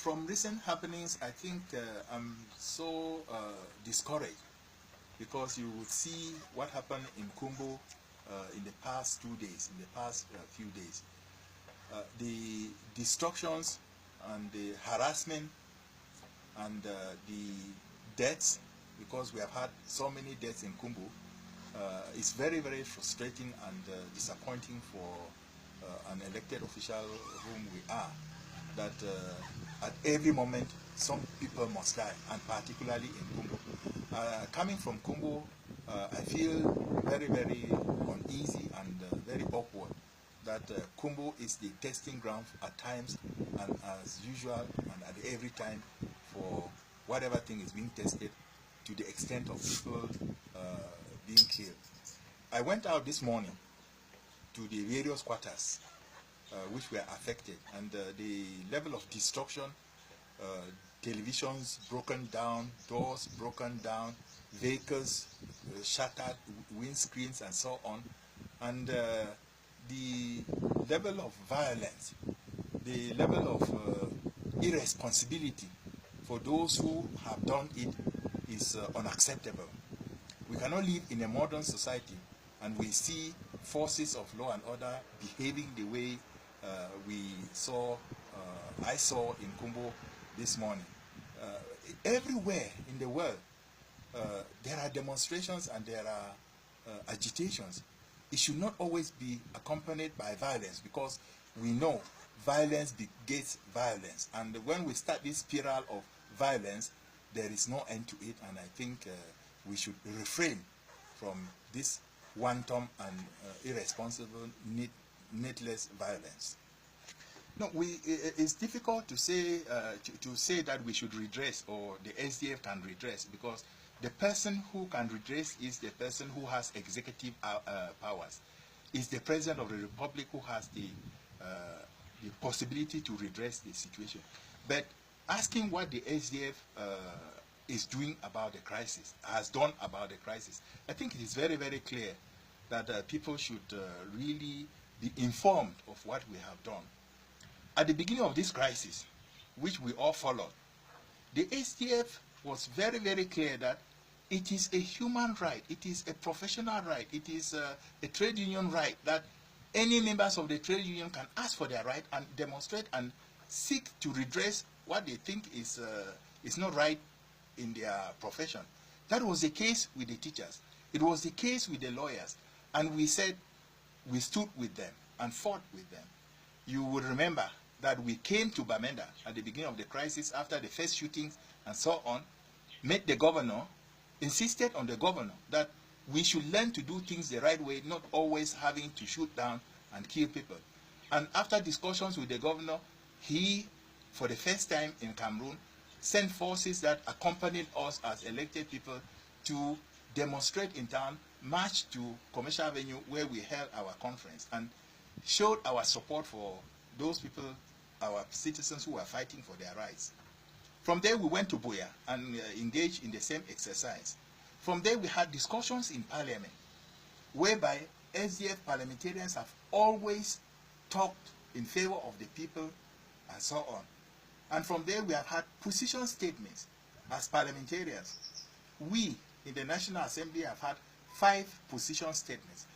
from recent happenings, I think I'm so discouraged, because you would see what happened in Kumbo in the past 2 days, in the past few days. The destructions and the harassment and the deaths, because we have had so many deaths in Kumbo, it's very, very frustrating and disappointing for an elected official whom we are, that at every moment some people must die, and particularly in Kumbo. Coming from Kumbo, I feel very, very uneasy and very awkward that Kumbo is the testing ground at times and as usual and at every time for whatever thing is being tested, to the extent of people being killed. I went out this morning to the various quarters which were affected, and the level of destruction, televisions broken down, doors broken down, vehicles shattered, windscreens and so on, and the level of violence, the level of irresponsibility for those who have done it is unacceptable. We cannot live in a modern society and we see forces of law and order behaving the way I saw in Kumbo this morning. Everywhere in the world, there are demonstrations and there are agitations. It should not always be accompanied by violence, because we know violence begets violence. And when we start this spiral of violence, there is no end to it, and I think we should refrain from this wanton and irresponsible, needless violence. No, it's difficult to say that we should redress, or the SDF can redress, because the person who can redress is the person who has executive powers. It's the President of the Republic who has the possibility to redress the situation. But asking what the SDF is doing about the crisis, has done about the crisis, I think it is very, very clear that people should really be informed of what we have done. At the beginning of this crisis, which we all followed, the SDF was very, very clear that it is a human right, it is a professional right, it is a trade union right, that any members of the trade union can ask for their right and demonstrate and seek to redress what they think is not right in their profession. That was the case with the teachers. It was the case with the lawyers. And we said we stood with them and fought with them. You will remember that we came to Bamenda at the beginning of the crisis after the first shootings and so on, met the governor, insisted on the governor that we should learn to do things the right way, not always having to shoot down and kill people. And after discussions with the governor, he, for the first time in Cameroon, sent forces that accompanied us as elected people to demonstrate in town, march to Commercial Avenue where we held our conference, and showed our support for those people, our citizens who were fighting for their rights. From there, we went to BUI and engaged in the same exercise. From there, we had discussions in Parliament, whereby SDF parliamentarians have always talked in favor of the people and so on. And from there, we have had position statements as parliamentarians. We, in the National Assembly, have had 5 position statements.